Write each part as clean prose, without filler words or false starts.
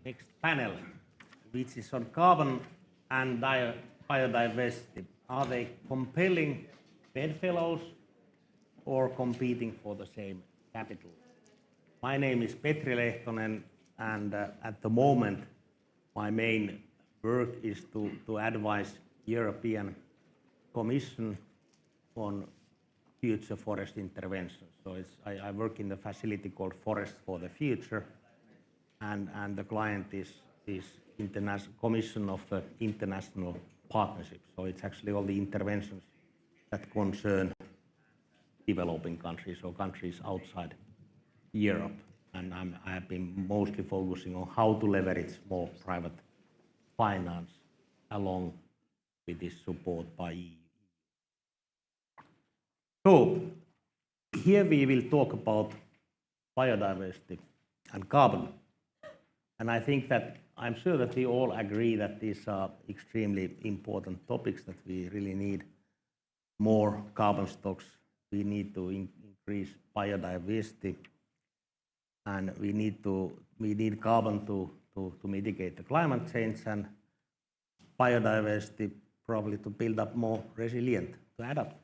next panel, which is on carbon and biodiversity. Are they compelling bedfellows or competing for the same capital? My name is Petri Lehtonen, and at the moment my main work is to advise European Commission on future forest interventions. So I work in the facility called Forest for the Future, and the client is Commission of the International Partnership. So it's actually all the interventions that concern developing countries or countries outside Europe. And I have been mostly focusing on how to leverage more private finance along with this support by EU. So here we will talk about biodiversity and carbon. And I think that I'm sure that we all agree that these are extremely important topics, that we really need more carbon stocks. We need to increase biodiversity, and we need carbon to mitigate the climate change, and biodiversity probably to build up more resilient, to adapt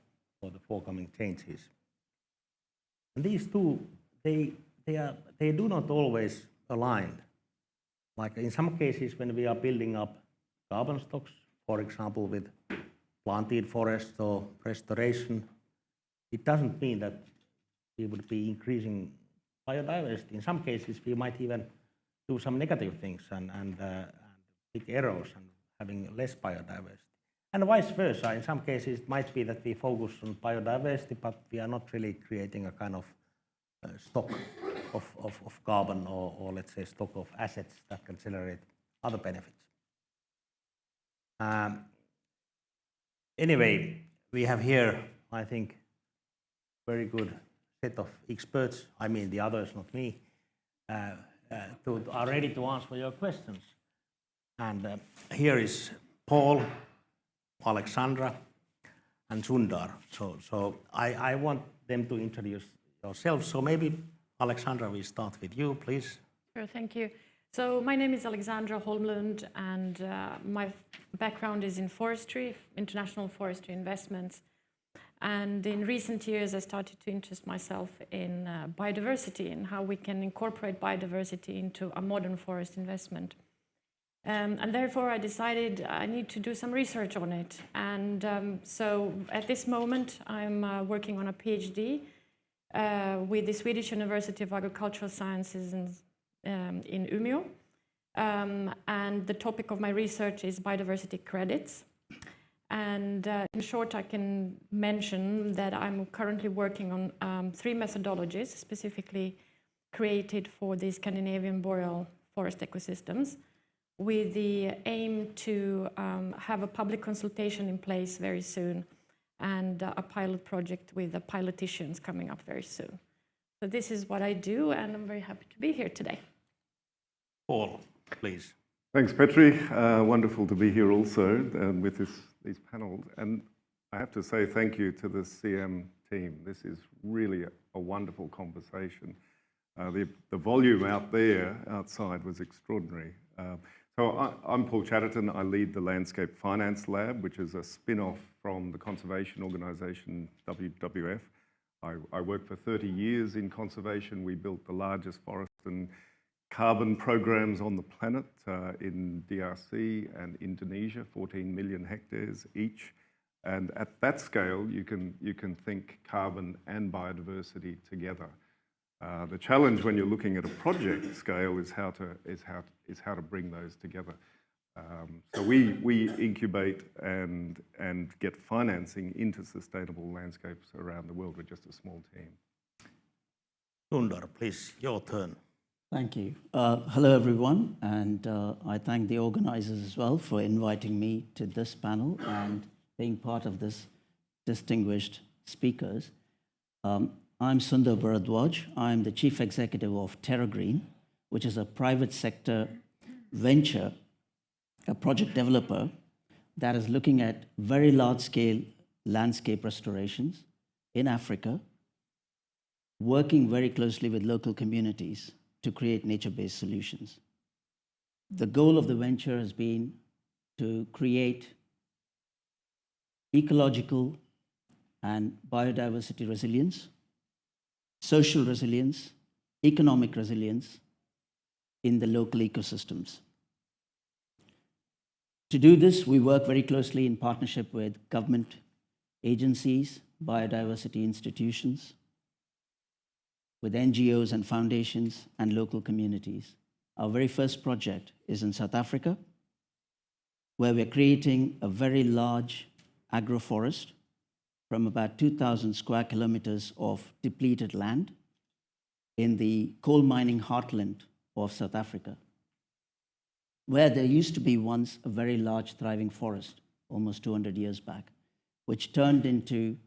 for the forthcoming changes. And these two, they do not always align. Like in some cases, when we are building up carbon stocks, for example, with planted forests or restoration, it doesn't mean that we would be increasing biodiversity. In some cases, we might even do some negative things and big errors and having less biodiversity. And vice versa, in some cases, it might be that we focus on biodiversity, but we are not really creating a kind of stock of carbon or let's say stock of assets that can generate other benefits. Anyway, we have here, I think, very good set of experts, I mean the others, not me, are ready to answer your questions. And here is Paul, Alexandra, and Sundar. So I want them to introduce yourselves. So maybe Alexandra, we start with you, please. Sure, thank you. So my name is Alexandra Holmlund, and my background is in forestry, international forestry investments. And in recent years, I started to interest myself in biodiversity and how we can incorporate biodiversity into a modern forest investment. And therefore, I decided I need to do some research on it. And so at this moment, I'm working on a PhD with the Swedish University of Agricultural Sciences in Umeå. And the topic of my research is biodiversity credits. And in short, I can mention that I'm currently working on 3 methodologies specifically created for the Scandinavian boreal forest ecosystems, with the aim to have a public consultation in place very soon, and a pilot project with the politicians coming up very soon. So this is what I do, and I'm very happy to be here today. Paul, please. Thanks, Petri. Wonderful to be here also with these panels. And I have to say thank you to the CM team. This is really a wonderful conversation. The volume out there, outside, was extraordinary. So I'm Paul Chatterton. I lead the Landscape Finance Lab, which is a spin-off from the conservation organisation WWF. I worked for 30 years in conservation. We built the largest forest and carbon programs on the planet in DRC and Indonesia, 14 million hectares each. And at that scale, you can think carbon and biodiversity together. The challenge when you're looking at a project scale is how to bring those together. So we incubate and get financing into sustainable landscapes around the world with just a small team. Sundar, please, your turn. Thank you. Hello, everyone, and I thank the organizers as well for inviting me to this panel and being part of this distinguished speakers. I'm Sundar Bharadwaj. I'm the Chief Executive of TerraGreen, which is a private sector venture, a project developer that is looking at very large-scale landscape restorations in Africa, working very closely with local communities to create nature-based solutions. The goal of the venture has been to create ecological and biodiversity resilience, social resilience, economic resilience in the local ecosystems. To do this, we work very closely in partnership with government agencies, biodiversity institutions, with NGOs and foundations and local communities. Our very first project is in South Africa, where we're creating a very large agroforest from about 2,000 square kilometers of depleted land in the coal mining heartland of South Africa, where there used to be once a very large thriving forest, almost 200 years back, which turned into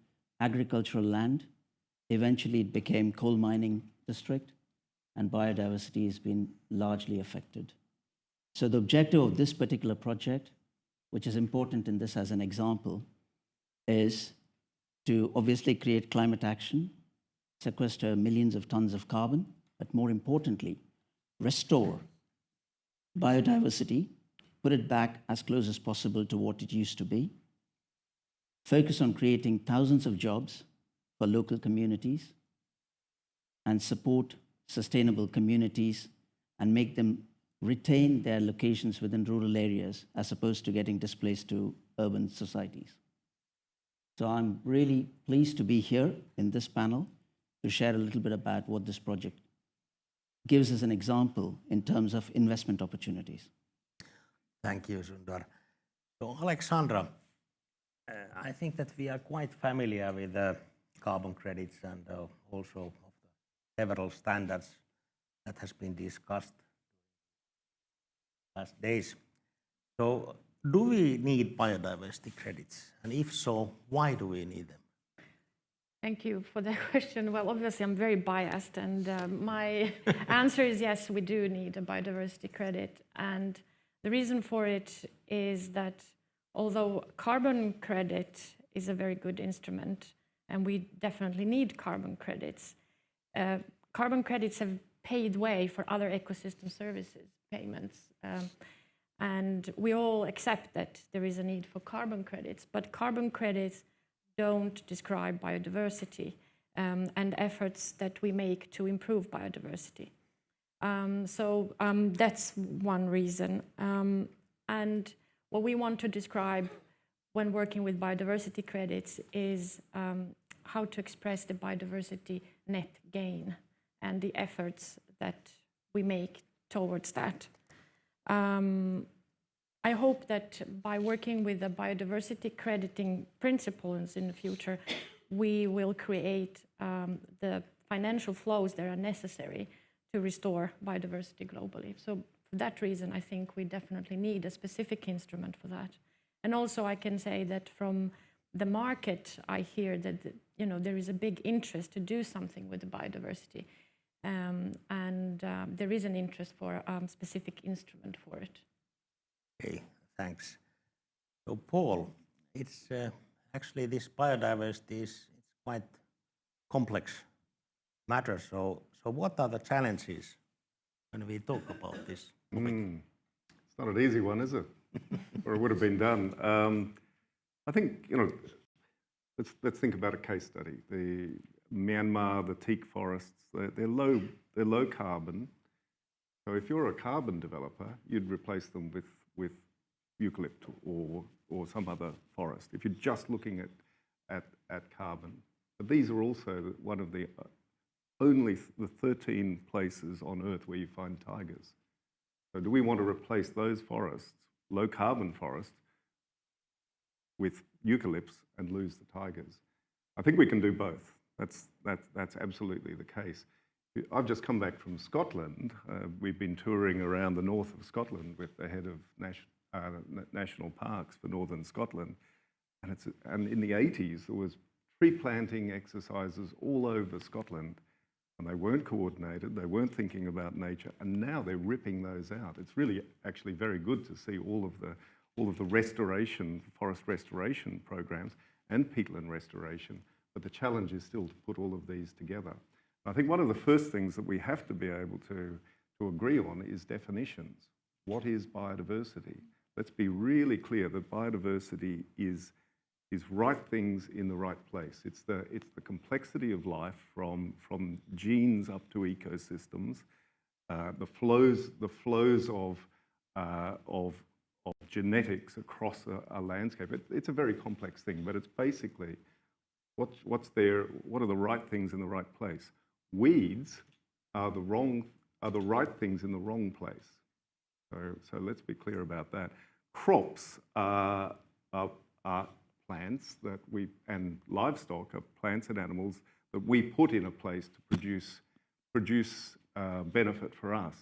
agricultural land. Eventually, it became coal mining district, and biodiversity has been largely affected. So the objective of this particular project, which is important in this as an example, is to obviously create climate action, sequester millions of tons of carbon, but more importantly, restore biodiversity, put it back as close as possible to what it used to be, focus on creating thousands of jobs for local communities, and support sustainable communities and make them retain their locations within rural areas as opposed to getting displaced to urban societies. So I'm really pleased to be here in this panel to share a little bit about what this project gives as an example in terms of investment opportunities. Thank you, Sundar. So, Alexandra, I think that we are quite familiar with carbon credits and also of the several standards that has been discussed last days. So, do we need biodiversity credits? And if so, why do we need them? Thank you for that question. Well, obviously, I'm very biased, and my answer is yes, we do need a biodiversity credit. And the reason for it is that although carbon credit is a very good instrument, and we definitely need carbon credits have paved way for other ecosystem services payments. And we all accept that there is a need for carbon credits, but carbon credits don't describe biodiversity and efforts that we make to improve biodiversity. So that's one reason. And what we want to describe when working with biodiversity credits is how to express the biodiversity net gain and the efforts that we make towards that. I hope that by working with the biodiversity crediting principles in the future, we will create the financial flows that are necessary to restore biodiversity globally. So for that reason, I think we definitely need a specific instrument for that. And also I can say that from the market, I hear that there is a big interest to do something with the biodiversity. And there is an interest for a specific instrument for it. Okay, thanks. So, Paul, it's actually this biodiversity is quite complex matter. So what are the challenges when we talk about this topic? It's not an easy one, is it? Or it would have been done. I think, let's think about a case study. The Myanmar, the teak forests, they're low carbon. So if you're a carbon developer, you'd replace them with eucalypt or some other forest, if you're just looking at carbon. But these are also one of the only the 13 places on Earth where you find tigers. So do we want to replace those forests, low carbon forests, with eucalypts and lose the tigers? I think we can do both. That's absolutely the case. I've just come back from Scotland. We've been touring around the north of Scotland with the head of national parks for northern Scotland. And in the 80s, there was tree planting exercises all over Scotland. And they weren't coordinated, they weren't thinking about nature, and now they're ripping those out. It's really actually very good to see all of the restoration, forest restoration programs and peatland restoration, but the challenge is still to put all of these together. I think one of the first things that we have to be able to agree on is definitions. what is biodiversity? Let's be really clear that biodiversity is right things in the right place. It's the complexity of life from genes up to ecosystems, the flows of genetics across a landscape. It's a very complex thing, but it's basically what's there. What are the right things in the right place? Weeds are the right things in the wrong place. So let's be clear about that. Crops are plants and livestock are plants and animals that we put in a place to produce benefit for us.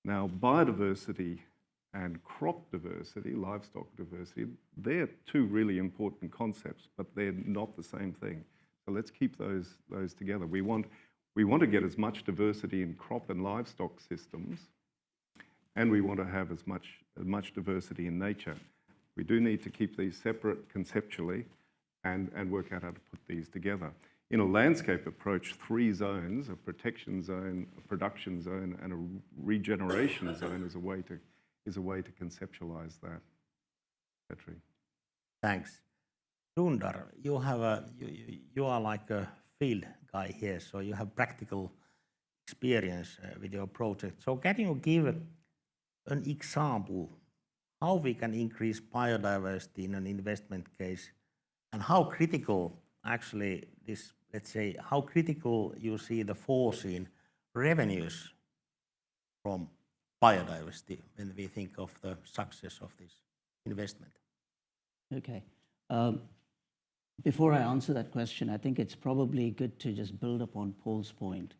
Now, biodiversity and crop diversity, livestock diversity, they're two really important concepts, but they're not the same thing. So let's keep those together. We want to get as much diversity in crop and livestock systems, and we want to have as much diversity in nature. We do need to keep these separate conceptually and work out how to put these together. In a landscape approach, 3 zones, a protection zone, a production zone, and a regeneration zone is a way to conceptualize that. Petri. Thanks. Sundar, you are like a field guy here, so you have practical experience with your project. So can you give an example how we can increase biodiversity in an investment case, and how critical actually this, let's say, how critical you see the foreseen revenues from biodiversity when we think of the success of this investment? Okay. Before I answer that question, I think it's probably good to just build upon Paul's point,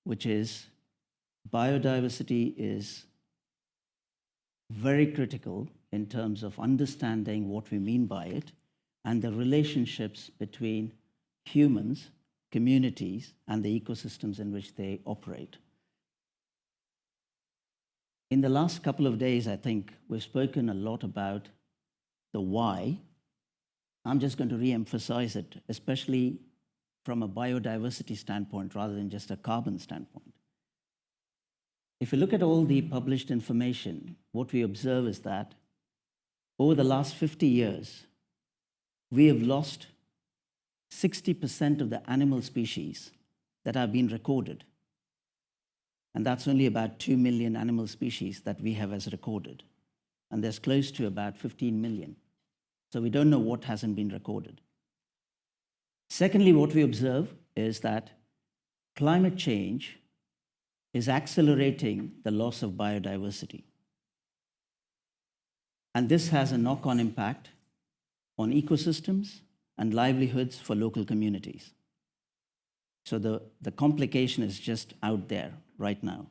which is biodiversity is very critical in terms of understanding what we mean by it and the relationships between humans, communities, and the ecosystems in which they operate. In the last couple of days, I think we've spoken a lot about the why. I'm just going to re-emphasize it, especially from a biodiversity standpoint rather than just a carbon standpoint. If you look at all the published information, what we observe is that over the last 50 years, we have lost 60% of the animal species that have been recorded. And that's only about 2 million animal species that we have as recorded. And there's close to about 15 million. So we don't know what hasn't been recorded. Secondly, what we observe is that climate change is accelerating the loss of biodiversity. And this has a knock-on impact on ecosystems and livelihoods for local communities. So the complication is just out there right now.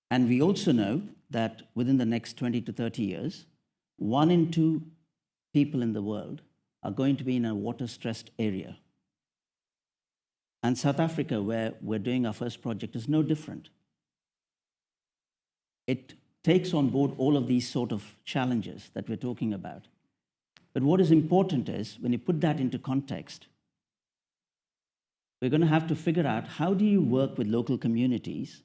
And we also know that within the next 20 to 30 years, 1 in 2 people in the world are going to be in a water-stressed area. And South Africa, where we're doing our first project, is no different. It takes on board all of these sort of challenges that we're talking about. But what is important is, when you put that into context, we're going to have to figure out how do you work with local communities,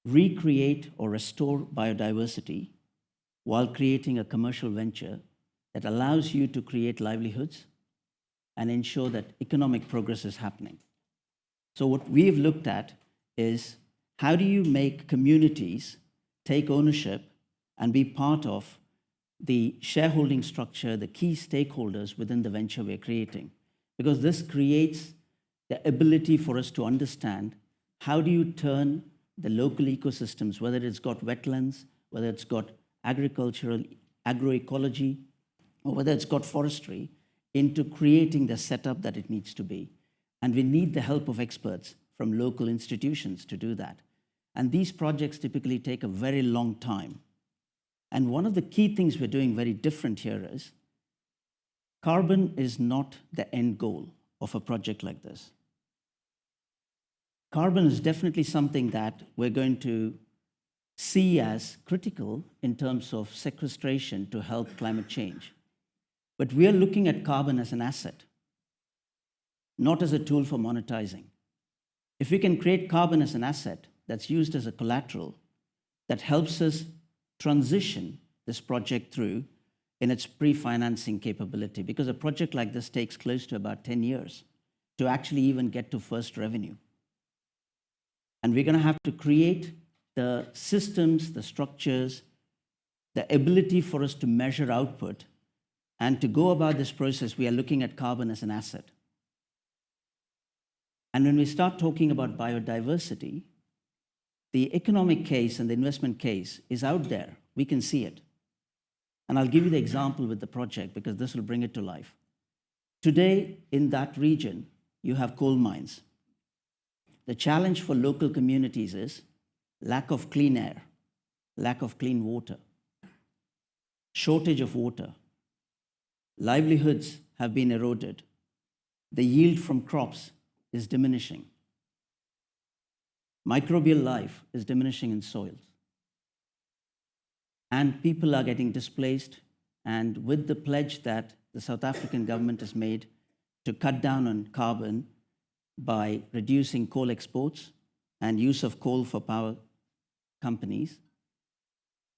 recreate or restore biodiversity while creating a commercial venture that allows you to create livelihoods and ensure that economic progress is happening. So what we've looked at is how do you make communities take ownership and be part of the shareholding structure, the key stakeholders within the venture we're creating? Because this creates the ability for us to understand how do you turn the local ecosystems, whether it's got wetlands, whether it's got agricultural, agroecology, or whether it's got forestry, into creating the setup that it needs to be. And we need the help of experts from local institutions to do that. And these projects typically take a very long time. And one of the key things we're doing very different here is carbon is not the end goal of a project like this. Carbon is definitely something that we're going to see as critical in terms of sequestration to help climate change. But we are looking at carbon as an asset, not as a tool for monetizing. If we can create carbon as an asset that's used as a collateral that helps us transition this project through in its pre-financing capability, because a project like this takes close to about 10 years to actually even get to first revenue. And we're going to have to create the systems, the structures, the ability for us to measure output. And to go about this process, we are looking at carbon as an asset. And when we start talking about biodiversity, the economic case and the investment case is out there. We can see it. And I'll give you the example with the project because this will bring it to life. Today, in that region, you have coal mines. The challenge for local communities is lack of clean air, lack of clean water, shortage of water. Livelihoods have been eroded. The yield from crops is diminishing. Microbial life is diminishing in soils. And people are getting displaced. And with the pledge that the South African government has made to cut down on carbon by reducing coal exports and use of coal for power companies,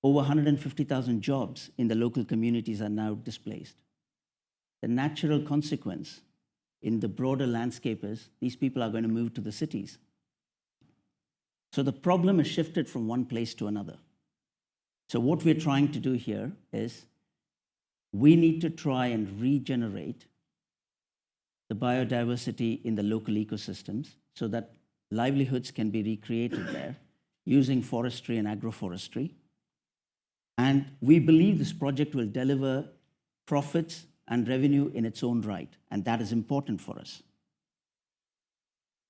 over 150,000 jobs in the local communities are now displaced. The natural consequence in the broader landscape is these people are going to move to the cities. So the problem is shifted from one place to another. So what we're trying to do here is we need to try and regenerate the biodiversity in the local ecosystems so that livelihoods can be recreated there using forestry and agroforestry. And we believe this project will deliver profits and revenue in its own right, and that is important for us.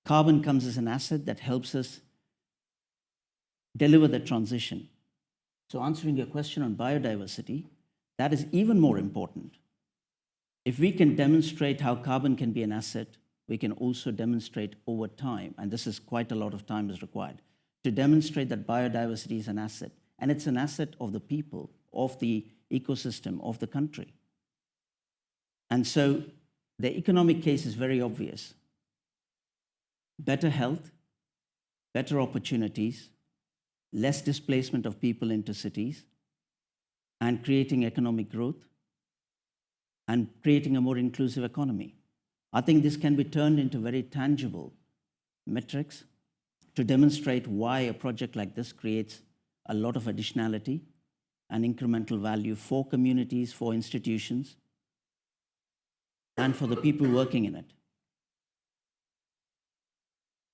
Carbon comes as an asset that helps us deliver the transition. So answering your question on biodiversity, that is even more important. If we can demonstrate how carbon can be an asset, we can also demonstrate over time, and this is quite a lot of time is required, to demonstrate that biodiversity is an asset, and it's an asset of the people, of the ecosystem, of the country. And so the economic case is very obvious. Better health, better opportunities, less displacement of people into cities, and creating economic growth, and creating a more inclusive economy. I think this can be turned into very tangible metrics to demonstrate why a project like this creates a lot of additionality and incremental value for communities, for institutions, and for the people working in it.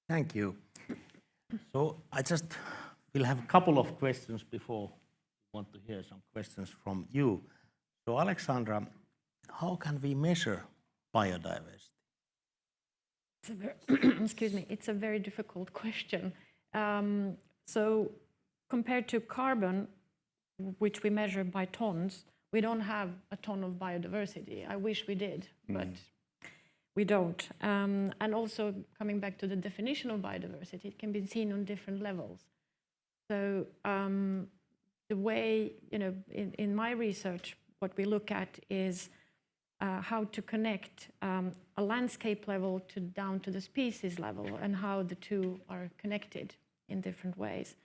Thank you. So I just will have a couple of questions before I want to hear some questions from you. So Alexandra, how can we measure biodiversity? Excuse me, it's a very difficult question. So compared to carbon, which we measure by tons, we don't have a ton of biodiversity. I wish we did, but we don't. And also coming back to the definition of biodiversity, it can be seen on different levels. So the way, in my research, what we look at is how to connect a landscape level down to the species level and how the two are connected in different ways.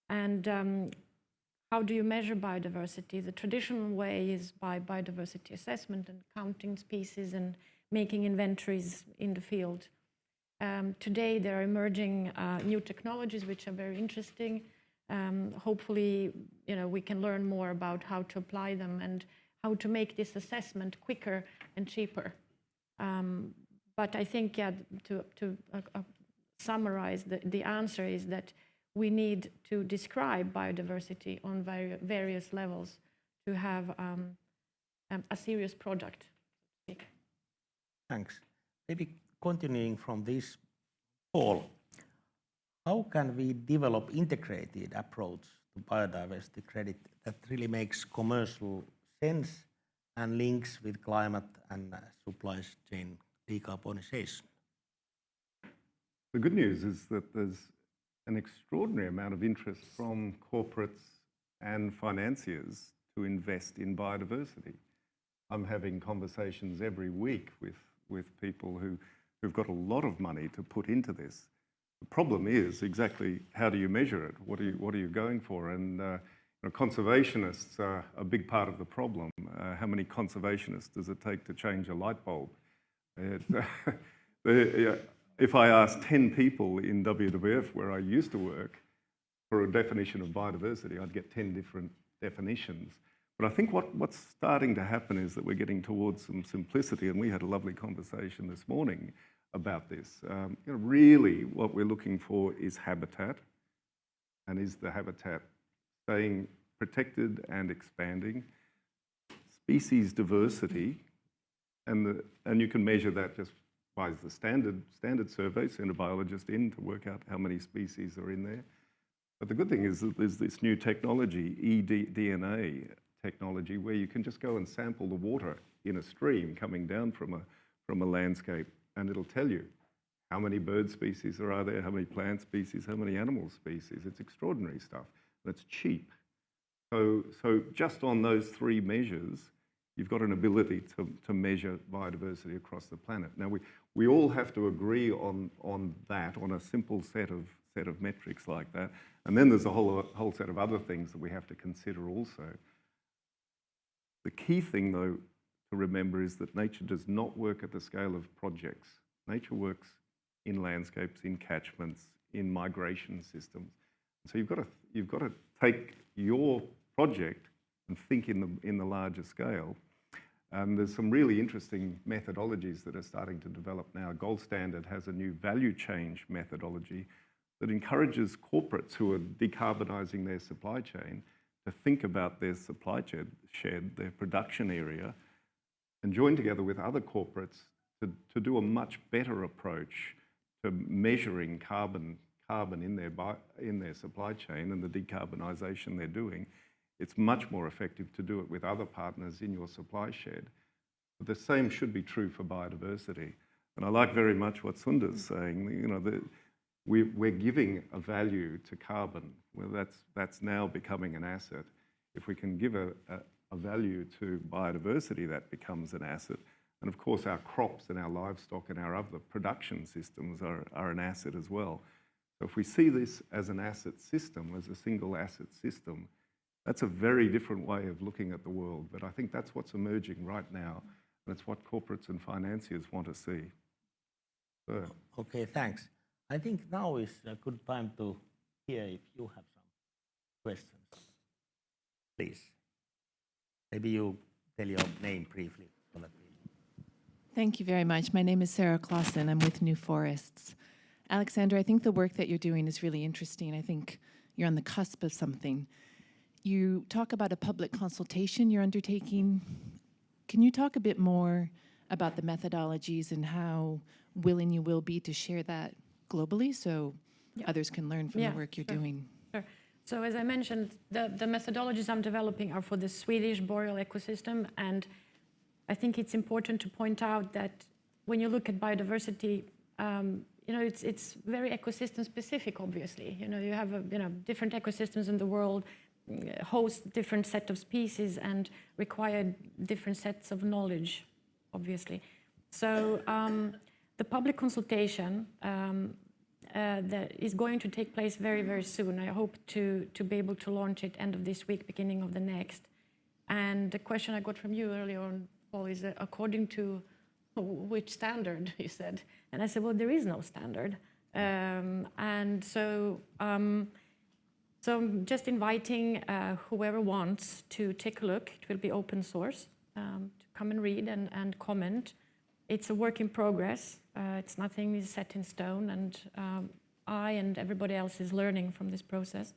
And how do you measure biodiversity? The traditional way is by biodiversity assessment and counting species and making inventories in the field. Today, there are emerging new technologies which are very interesting. Hopefully, we can learn more about how to apply them and how to make this assessment quicker and cheaper. But I think, to summarize, the answer is that we need to describe biodiversity on various levels to have a serious product. Thanks. Maybe continuing from this, Paul, how can we develop integrated approach to biodiversity credit that really makes commercial sense and links with climate and supply chain decarbonization? The good news is that there's an extraordinary amount of interest from corporates and financiers to invest in biodiversity. I'm having conversations every week with people who've got a lot of money to put into this. The problem is exactly how do you measure it? What are you going for? And Conservationists are a big part of the problem. How many conservationists does it take to change a light bulb? If I asked 10 people in WWF, where I used to work, for a definition of biodiversity, I'd get 10 different definitions. But I think what's starting to happen is that we're getting towards some simplicity, and we had a lovely conversation this morning about this. Really what we're looking for is habitat, and is the habitat staying protected and expanding, species diversity, and you can measure that just by the standard survey, send a biologist in to work out how many species are in there. But the good thing is that there's this new technology, eDNA technology, where you can just go and sample the water in a stream coming down from a landscape, and it'll tell you how many bird species are there, how many plant species, how many animal species. It's extraordinary stuff, and it's cheap. So just on those three measures, you've got an ability to measure biodiversity across the planet. Now, we all have to agree on that, on a simple set of metrics like that. And then there's a whole set of other things that we have to consider also. The key thing, though, to remember is that nature does not work at the scale of projects. Nature works in landscapes, in catchments, in migration systems. So you've got to take your project and think in the larger scale. There's some really interesting methodologies that are starting to develop now. Gold Standard has a new value change methodology that encourages corporates who are decarbonising their supply chain to think about their supply shed, their production area, and join together with other corporates to do a much better approach to measuring carbon in their supply chain and the decarbonisation they're doing. It's much more effective to do it with other partners in your supply shed. But the same should be true for biodiversity. And I like very much what Sundar's saying. We're giving a value to carbon. Well, that's now becoming an asset. If we can give a value to biodiversity, that becomes an asset. And of course, our crops and our livestock and our other production systems are an asset as well. So if we see this as an asset system, as a single asset system, that's a very different way of looking at the world. But I think that's what's emerging right now. That's what corporates and financiers want to see. So. Okay, thanks. I think now is a good time to hear if you have some questions. Please. Maybe you tell your name briefly. Thank you very much. My name is Sarah Clausen. I'm with New Forests. Alexandra, I think the work that you're doing is really interesting. I think you're on the cusp of something. You talk about a public consultation you're undertaking. Can you talk a bit more about the methodologies and how willing you will be to share that globally so others can learn from the work you're doing? Sure. So as I mentioned, the methodologies I'm developing are for the Swedish boreal ecosystem, and I think it's important to point out that when you look at biodiversity, it's very ecosystem specific, obviously. You have different ecosystems in the world, host different set of species and require different sets of knowledge, obviously. So the public consultation that is going to take place very, very soon. I hope to be able to launch it end of this week, beginning of the next. And the question I got from you earlier on, Paul, is according to which standard, you said. And I said, well, there is no standard. And so I'm just inviting whoever wants to take a look. It will be open source, to come and read and comment. It's a work in progress. It's nothing is set in stone, and I and everybody else is learning from this process.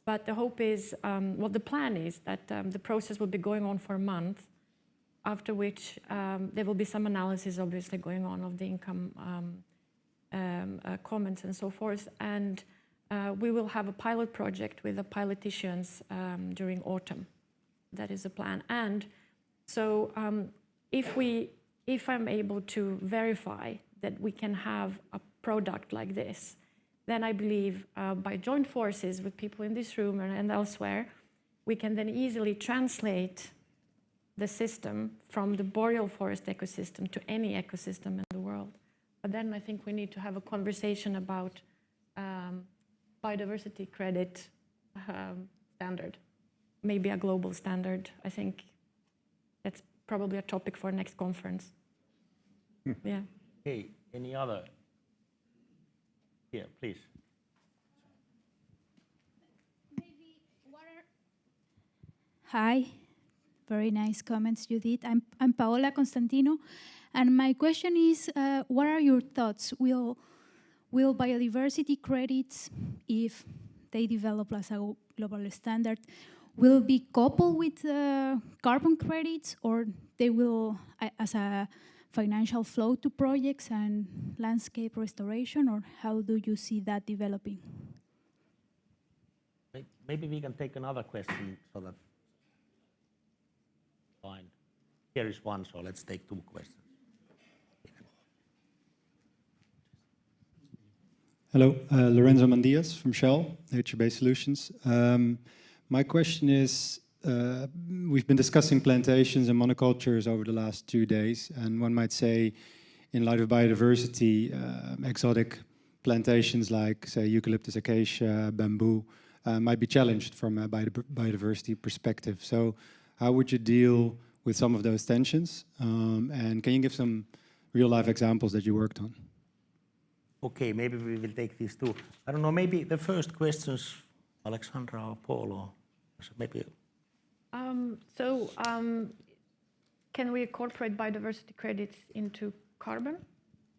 But the hope is, the plan is that the process will be going on for a month, after which there will be some analysis, obviously, going on of the income comments and so forth. And we will have a pilot project with the pilot issuance during autumn. That is the plan. And so if I'm able to verify that we can have a product like this, then I believe by joint forces with people in this room and elsewhere, we can then easily translate the system from the boreal forest ecosystem to any ecosystem in the world. But then I think we need to have a conversation about biodiversity credit standard. maybe a global standard. I think that's probably a topic for next conference. Yeah. Okay, any other? Yeah, please. Hi, very nice comments you did. I'm Paola Constantino, and my question is, what are your thoughts? Will biodiversity credits, if they develop as a global standard, will be coupled with carbon credits, or they will as a financial flow to projects and landscape restoration, or how do you see that developing? Maybe we can take another question so that. Fine. Here is one, so let's take 2 questions. Hello, Lorenzo Mandias from Shell, nature-based solutions. My question is, we've been discussing plantations and monocultures over the last 2 days, and one might say, in light of biodiversity, exotic plantations like, say, eucalyptus, acacia, bamboo, might be challenged from a biodiversity perspective. So how would you deal with some of those tensions? And can you give some real-life examples that you worked on? Okay, maybe we will take these 2. I don't know, maybe the first questions, Alexandra or Paul, or maybe. Can we incorporate biodiversity credits into carbon?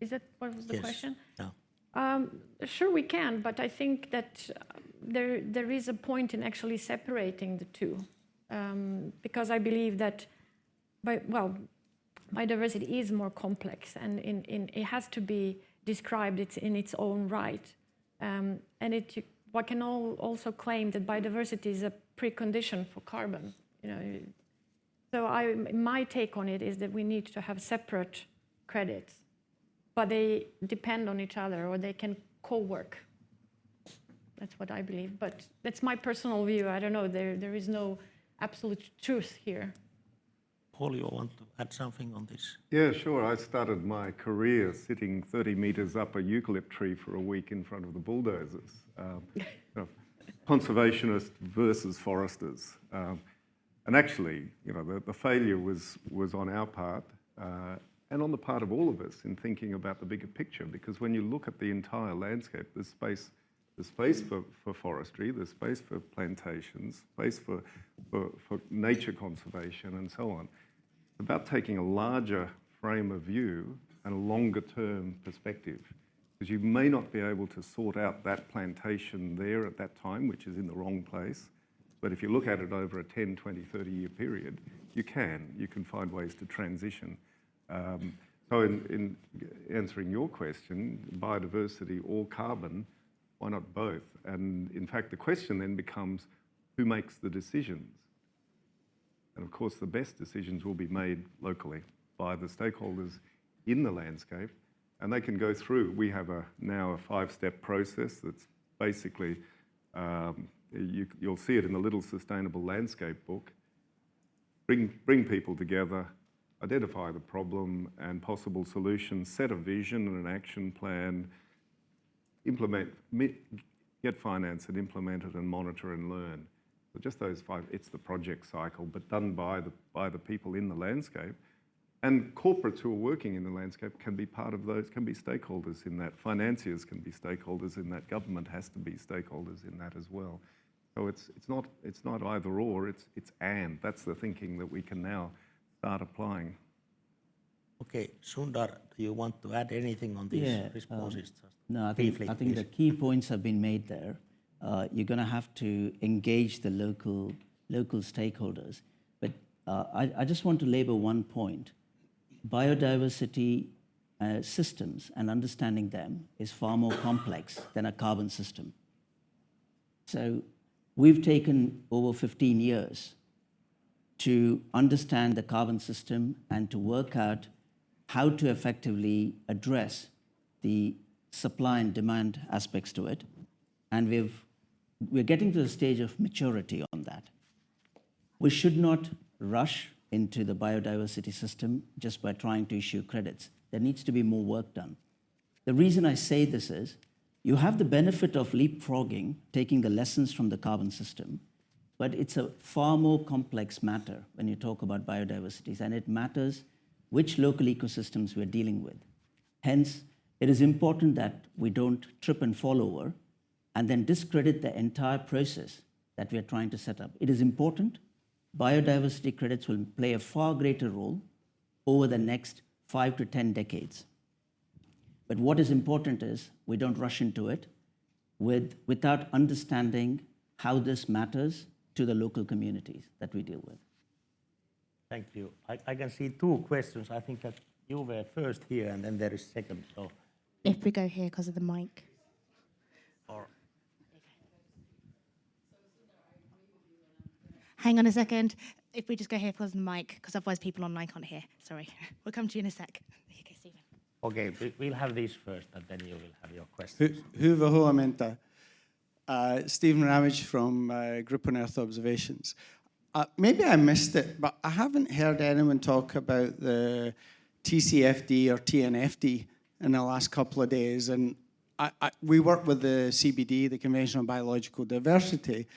Is that what was the question? Yeah. Sure, we can, but I think that there is a point in actually separating the 2, because I believe that, biodiversity is more complex, and it has to be described in its own right. And one can also claim that biodiversity is a precondition for carbon. So my take on it is that we need to have separate credits, but they depend on each other, or they can co-work. That's what I believe, but that's my personal view. I don't know, there is no absolute truth here. Paul, you want to add something on this? Yeah, sure. I started my career sitting 30 meters up a eucalypt tree for a week in front of the bulldozers. Conservationists versus foresters. And actually, the failure was on our part and on the part of all of us in thinking about the bigger picture, because when you look at the entire landscape, there's space for forestry, there's space for plantations, space for nature conservation and so on. It's about taking a larger frame of view and a longer term perspective, because you may not be able to sort out that plantation there at that time, which is in the wrong place. But if you look at it over a 10, 20, 30-year period, you can find ways to transition. So in answering your question, biodiversity or carbon, why not both? And in fact, the question then becomes, who makes the decisions? And of course, the best decisions will be made locally by the stakeholders in the landscape, and they can go through. We have now a 5-step process that's basically, you'll see it in the Little Sustainable Landscape book. Bring people together, identify the problem and possible solutions, set a vision and an action plan, get finance and implement it, and monitor and learn. So just those 5, it's the project cycle, but done by the people in the landscape. And corporates who are working in the landscape can be part of those, can be stakeholders in that. Financiers can be stakeholders in that. Government has to be stakeholders in that as well. So it's not either or, it's and. That's the thinking that we can now start applying. Okay, Sundar, do you want to add anything on these responses? No, I think the key points have been made there. You're going to have to engage the local stakeholders. But I just want to labor one point. Biodiversity systems and understanding them is far more complex than a carbon system. So we've taken over 15 years to understand the carbon system and to work out how to effectively address the supply and demand aspects to it. And we're getting to the stage of maturity on that. We should not rush into the biodiversity system just by trying to issue credits. There needs to be more work done. The reason I say this is, you have the benefit of leapfrogging, taking the lessons from the carbon system, but it's a far more complex matter when you talk about biodiversity, and it matters which local ecosystems we're dealing with. Hence, it is important that we don't trip and fall over and then discredit the entire process that we are trying to set up. It is important. Biodiversity credits will play a far greater role over the next 5 to 10 decades. But what is important is we don't rush into it without understanding how this matters to the local communities that we deal with. Thank you. I can see two questions. I think that you were first here, and then there is second. So, if we go here because of the mic. or Hang on a second. If we just go here because of the mic, because otherwise people online can't hear. Sorry. We'll come to you in a sec. Here you go, Stephen. okay, we'll have these first, and then you will have your questions. Hyvä huomenta. Stephen Ramage from Group on Earth Observations. Maybe I missed it, but I haven't heard anyone talk about the TCFD or TNFD in the last couple of days. And we work with the CBD, the Convention on Biological Diversity,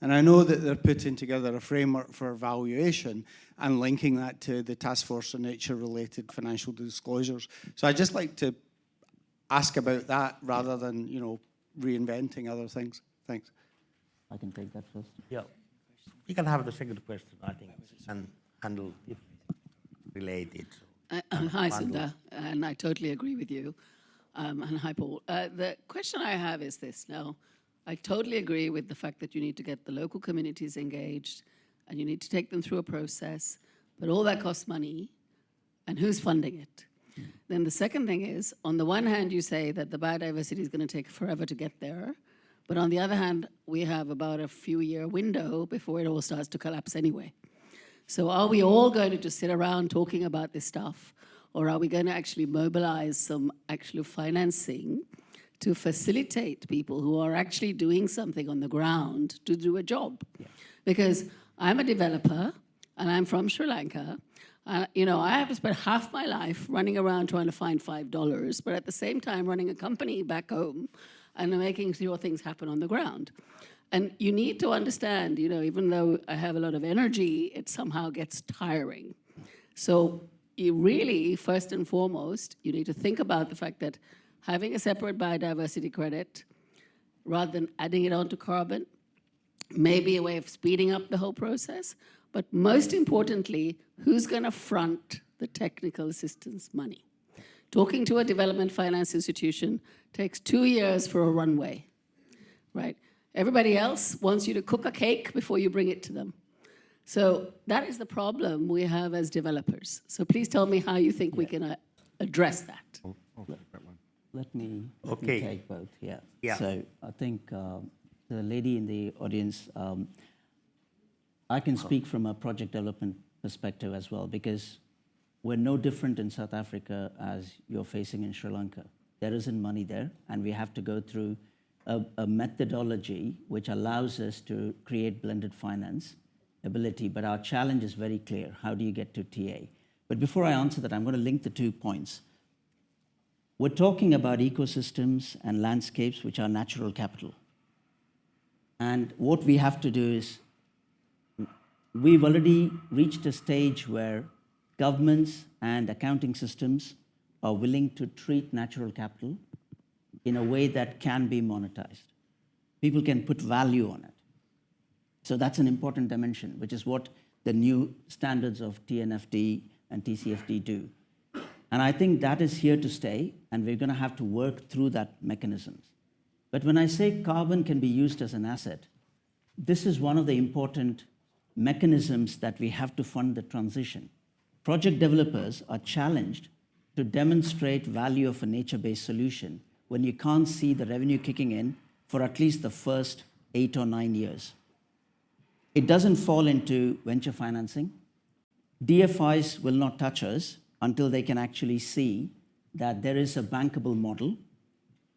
and I know that they're putting together a framework for evaluation and linking that to the Task Force on Nature-related financial disclosures. So I'd just like to ask about that rather than, reinventing other things. Thanks. I can take that first. Yeah, we can have the second question, I think, and handle it related. Hi, Sundar, and I totally agree with you. And hi, Paul. The question I have is this. Now, I totally agree with the fact that you need to get the local communities engaged and you need to take them through a process, but all that costs money, and who's funding it? Then the second thing is, on the one hand, you say that the biodiversity is going to take forever to get there, but on the other hand, we have about a few-year window before it all starts to collapse anyway. So are we all going to just sit around talking about this stuff, or are we going to actually mobilize some actual financing to facilitate people who are actually doing something on the ground to do a job? Yeah. Because I'm a developer, and I'm from Sri Lanka. I have to spend half my life running around trying to find $5, but at the same time running a company back home and making sure things happen on the ground. And you need to understand, even though I have a lot of energy, it somehow gets tiring. So you really, first and foremost, you need to think about the fact that having a separate biodiversity credit, rather than adding it onto carbon, may be a way of speeding up the whole process. But most importantly, who's going to front the technical assistance money? Talking to a development finance institution takes 2 years for a runway, right? Everybody else wants you to cook a cake before you bring it to them. So that is the problem we have as developers. So please tell me how you think we can address that. Let me Okay. take both, yeah. Yeah. So I think the lady in the audience, I can speak from a project development perspective as well, because we're no different in South Africa as you're facing in Sri Lanka. There isn't money there, and we have to go through a methodology which allows us to create blended finance ability, but our challenge is very clear. How do you get to TA? But before I answer that, I'm going to link the 2 points. We're talking about ecosystems and landscapes which are natural capital. And what we have to do is, we've already reached a stage where governments and accounting systems are willing to treat natural capital in a way that can be monetized. People can put value on it. So that's an important dimension, which is what the new standards of TNFD and TCFD do. And I think that is here to stay, and we're going to have to work through that mechanisms. But when I say carbon can be used as an asset, this is one of the important mechanisms that we have to fund the transition. Project developers are challenged to demonstrate value of a nature-based solution when you can't see the revenue kicking in for at least the first 8 or 9 years. It doesn't fall into venture financing. DFIs will not touch us until they can actually see that there is a bankable model.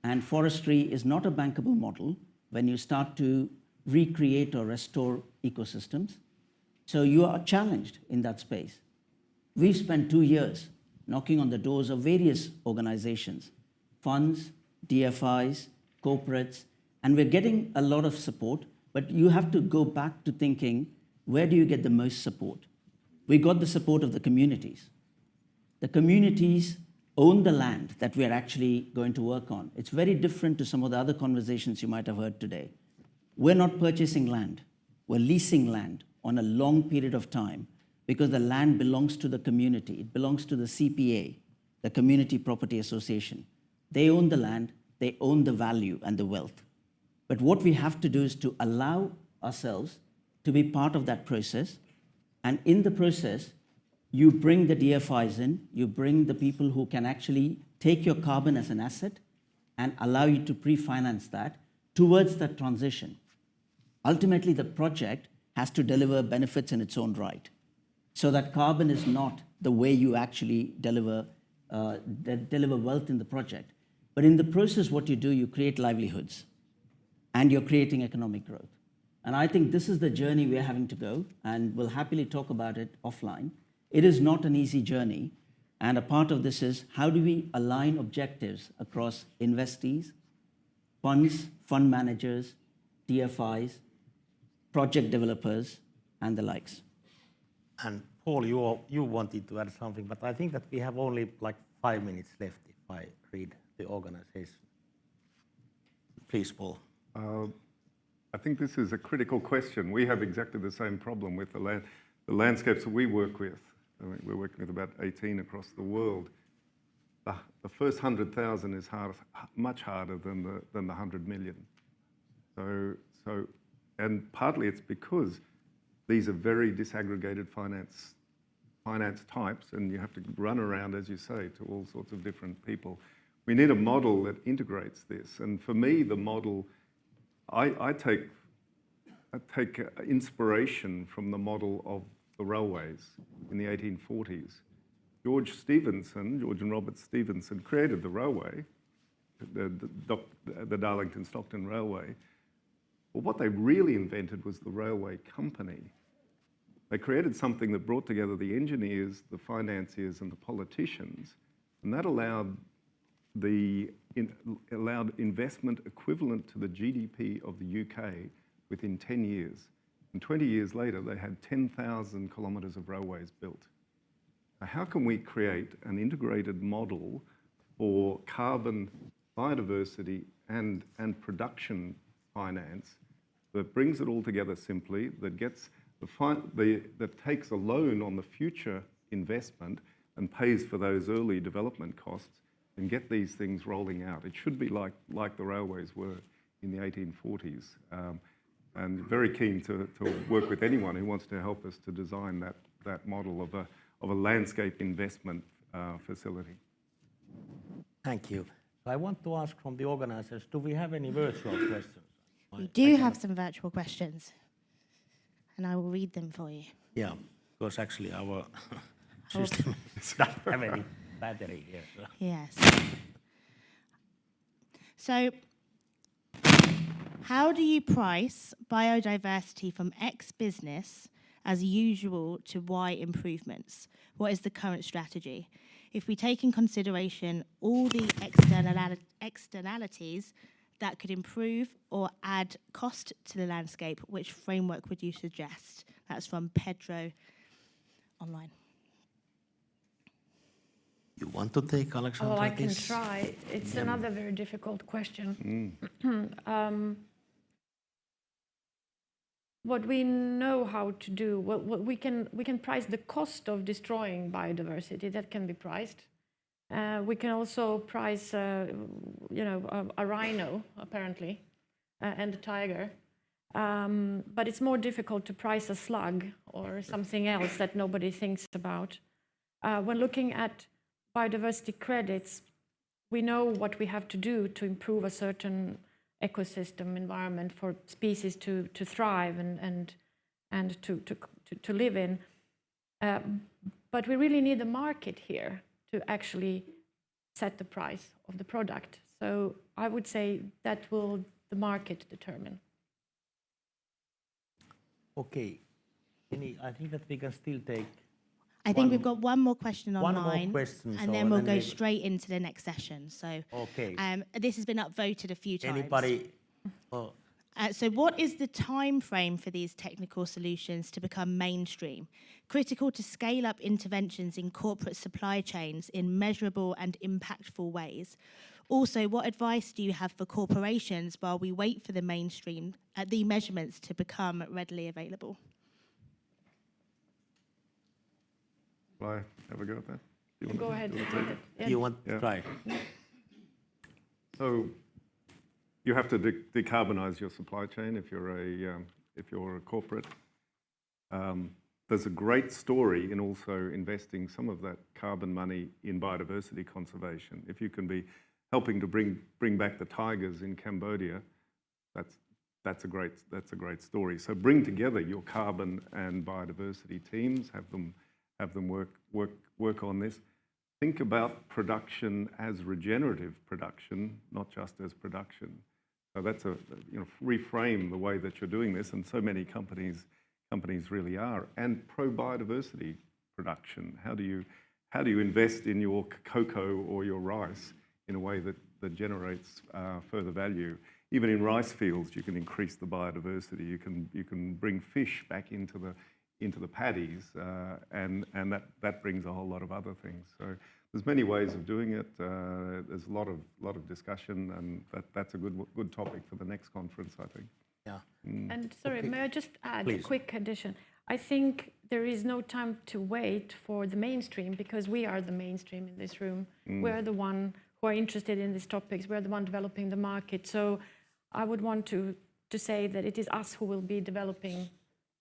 And forestry is not a bankable model when you start to recreate or restore ecosystems. So you are challenged in that space. We've spent 2 years knocking on the doors of various organizations, funds, DFIs, corporates, and we're getting a lot of support, But you have to go back to thinking, where do you get the most support? We got the support of the communities. The communities own the land that we are actually going to work on. It's very different to some of the other conversations you might have heard today. We're not purchasing land. We're leasing land on a long period of time because the land belongs to the community. It belongs to the CPA, the Community Property Association. They own the land, they own the value and the wealth. But what we have to do is to allow ourselves to be part of that process. And in the process, you bring the DFIs in, you bring the people who can actually take your carbon as an asset and allow you to pre-finance that towards that transition. Ultimately, the project has to deliver benefits in its own right. So that carbon is not the way you actually deliver wealth in the project. But in the process, what you do, you create livelihoods and you're creating economic growth. And I think this is the journey we're having to go, and we'll happily talk about it offline. It is not an easy journey, and a part of this is how do we align objectives across investees, funds, fund managers, DFIs, project developers, and the likes. And Paul, you wanted to add something, but I think that we have only like 5 minutes left if I read the organization. Please, Paul. I think this is a critical question. We have exactly the same problem with the landscapes that we work with. I mean, we're working with about 18 across the world. The first 100,000 is much harder than the 100 million. And partly it's because these are very disaggregated finance types, and you have to run around, as you say, to all sorts of different people. We need a model that integrates this. And for me, the model, I take inspiration from the model of the railways in the 1840s. George and Robert Stephenson created the railway, the Darlington-Stockton Railway. But what they really invented was the railway company. They created something that brought together the engineers, the financiers, and the politicians, and that allowed investment equivalent to the GDP of the UK within 10 years. And 20 years later, they had 10,000 kilometres of railways built. Now, how can we create an integrated model for carbon, biodiversity, and production finance that brings it all together simply, that gets that takes a loan on the future investment and pays for those early development costs and get these things rolling out? It should be like the railways were in the 1840s. And very keen to work with anyone who wants to help us to design that model of a landscape investment facility. Thank you. I want to ask from the organizers, do we have any virtual questions? We do have some virtual questions, and I will read them for you. Yeah, because actually our system does not have any battery here. So. Yes. So, how do you price biodiversity from X business as usual to Y improvements? What is the current strategy? If we take in consideration all the externalities that could improve or add cost to the landscape, which framework would you suggest? That's from Pedro online. You want to take, Alexandra? Oh, I can try. It's another very difficult question. What we know how to do, we can price the cost of destroying biodiversity. That can be priced. We can also price, a rhino apparently, and a tiger. But it's more difficult to price a slug or something else that nobody thinks about. When looking at biodiversity credits, we know what we have to do to improve a certain ecosystem environment for species to thrive and to live in. But we really need a market here to actually set the price of the product. So I would say that will the market determine. Okay. I think that we can still take. I think we've got one more question online. One more question. And then we'll go straight into the next session. So okay. This has been upvoted a few times. Anybody? So what is the time frame for these technical solutions to become mainstream, critical to scale up interventions in corporate supply chains in measurable and impactful ways? Also, what advice do you have for corporations while we wait for the mainstream, the measurements to become readily available? Will I have a go at that? Go ahead. You want to try? So you have to decarbonize your supply chain if you're a corporate. There's a great story in also investing some of that carbon money in biodiversity conservation. If you can be helping to bring back the tigers in Cambodia, that's a great story. So bring together your carbon and biodiversity teams, have them work on this. Think about production as regenerative production, not just as production. So that's reframe the way that you're doing this, and so many companies really are. And pro-biodiversity production. How do you invest in your cocoa or your rice in a way that generates further value? Even in rice fields, you can increase the biodiversity. You can bring fish back into the paddies, and that brings a whole lot of other things. So there's many ways of doing it. There's a lot of discussion, and that's a good topic for the next conference, I think. Yeah. And sorry, may I just add Please. a quick addition? I think there is no time to wait for the mainstream, because we are the mainstream in this room. We're the one who are interested in these topics. We're the one developing the market. So I would want to say that it is us who will be developing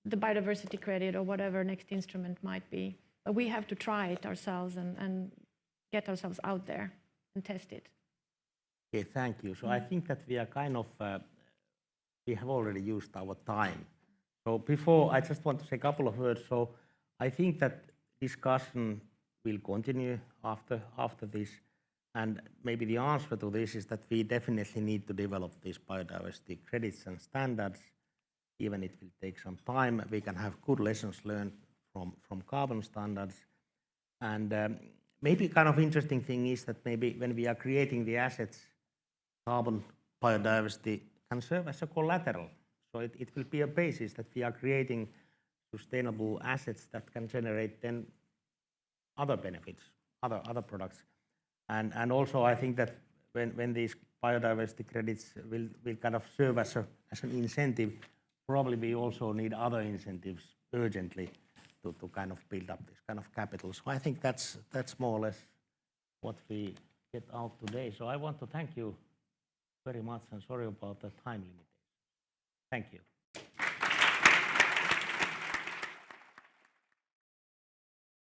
the biodiversity credit or whatever next instrument might be. But we have to try it ourselves and get ourselves out there and test it. Okay, thank you. So I think that we are kind of, we have already used our time. So before, I just want to say a couple of words. So I think that discussion will continue after this. And maybe the answer to this is that we definitely need to develop these biodiversity credits and standards. Even it will take some time. We can have good lessons learned from carbon standards. And maybe kind of interesting thing is that maybe when we are creating the assets, carbon biodiversity can serve as a collateral. So it will be a basis that we are creating sustainable assets that can generate then other benefits, other products. And also I think that when these biodiversity credits will kind of serve as an incentive, probably we also need other incentives urgently to kind of build up this kind of capital. So I think that's more or less what we get out today. So I want to thank you very much, and sorry about the time limitation. Thank you.